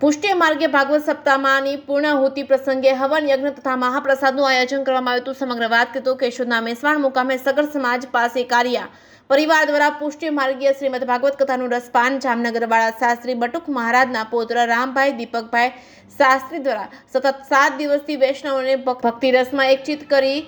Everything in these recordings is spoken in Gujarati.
પુષ્ટિ માર્ગે ભાગવત સપ્તાહમાંની પૂર્ણાહુતિ પ્રસંગે હવન યજ્ઞ તથા મહાપ્રસાદનું આયોજન કરવામાં આવ્યું હતું। સમગ્ર વાત કરીએ તો કેશોદના મેસવાણ મુકામે સગર સમાજ પાસે કારિયા પરિવાર દ્વારા પુષ્ટિ માર્ગીય શ્રીમદ ભાગવત કથાનું રસપાન જામનગરવાળા શાસ્ત્રી બટુક મહારાજના પૌત્ર રામભાઈ દીપકભાઈ શાસ્ત્રી દ્વારા સતત 7 દિવસથી વૈષ્ણવોને ભક્તિ રસમાં એકચિત કરી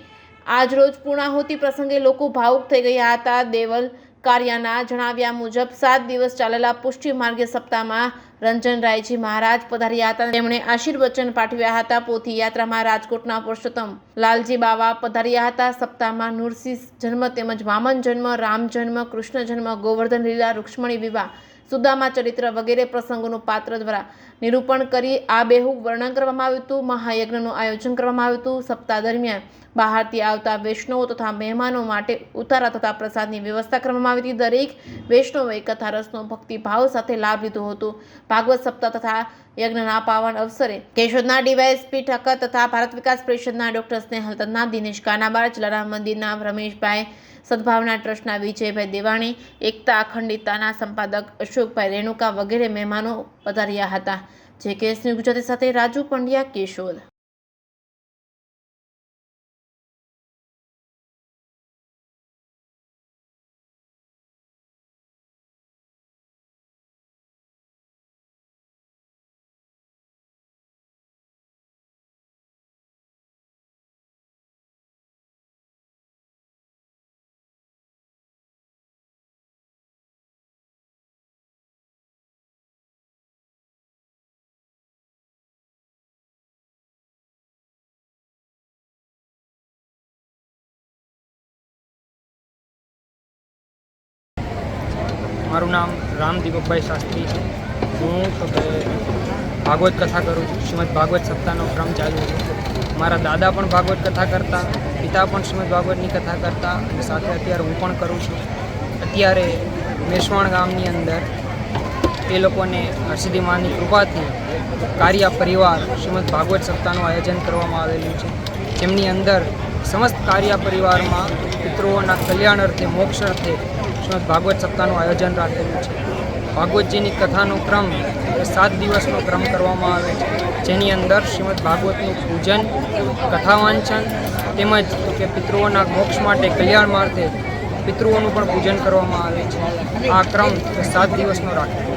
આજરોજ પૂર્ણાહુતિ પ્રસંગે લોકો ભાવુક થઈ ગયા હતા। દેવલ કાર્યના જણાવ્યા મુજબ 7 દિવસ ચાલેલા પુષ્ટિ માર્ગીય સપ્તાહમાં રંજનરાયજી મહારાજ પધાર્યા હતા। તેમણે આશીર્વચન પાઠવ્યા હતા। પોથી યાત્રામાં રાજકોટના પુરુષોત્તમ લાલજી બાવા પધાર્યા હતા। સપ્તાહમાં નૃસિંહ જન્મ તેમજ વામન જન્મ, રામ જન્મ, કૃષ્ણ જન્મ, ગોવર્ધન લીલા, રૂક્ષ્મણી વિવાહ, સુદામા ચરિત્ર વગેરે પ્રસંગોનું પાત્ર દ્વારા નિરૂપણ કરી આબેહૂબ વર્ણન કરવામાં આવ્યું હતું। મહાયજ્ઞનું આયોજન કરવામાં આવ્યું હતું। સપ્તાહ દરમિયાન બહારથી આવતા વૈષ્ણવો તથા મહેમાનો માટે ઉતારા તથા પ્રસાદની વ્યવસ્થા કરવામાં આવી હતી। દરેક વૈષ્ણવોએ કથા રસનો ભક્તિભાવ સાથે લાભ લીધો હતો। ભાગવત સપ્તાહ તથા યજ્ઞના પાવન અવસરે કેશોદના ડીવાયએસપી ઠક્કર તથા ભારત વિકાસ પરિષદના ડોક્ટર સ્નેહલ તન્ના, દિનેશ કાનાબાર, જલારામ મંદિરના રમેશભાઈ, સદભાવના ટ્રસ્ટના વિજયભાઈ દેવાણી, એકતા અખંડિતતાના સંપાદક અશોકભાઈ રેણુકા વગેરે મહેમાનો પધાર્યા હતા। જે કેસની ગુજરાતી સાથે રાજુ પંડ્યા, કેશોદ। મારું નામ રામ દીપકભાઈ શાસ્ત્રી છે। હું ભાગવત કથા કરું છું। શ્રીમદ ભાગવત સપ્તાહનો ક્રમ ચાલુ છે। મારા દાદા પણ ભાગવત કથા કરતા, પિતા પણ શ્રીમદ ભાગવતની કથા કરતા અને સાથે અત્યારે હું પણ કરું છું। અત્યારે મેસવાણ ગામની અંદર એ લોકોને હરસિદ્ધિ માની કૃપાથી કારિયા પરિવાર શ્રીમદ ભાગવત સપ્તાહનું આયોજન કરવામાં આવેલું છે। જેમની અંદર સમસ્ત કારિયા પરિવારમાં પિતૃઓના કલ્યાણ અર્થે, મોક્ષ અર્થે શ્રીમદ ભાગવત સપ્તાહનું આયોજન રાખેલું છે। ભાગવતજીની કથાનો ક્રમ એ 7 દિવસનો ક્રમ કરવામાં આવે છે, જેની અંદર શ્રીમદ ભાગવતનું પૂજન, કથા વાંચન તેમજ કે પિતૃઓના મોક્ષ માટે, કલ્યાણ માટે પિતૃઓનું પણ પૂજન કરવામાં આવે છે। આ ક્રમ 7 દિવસનો રાખે છે।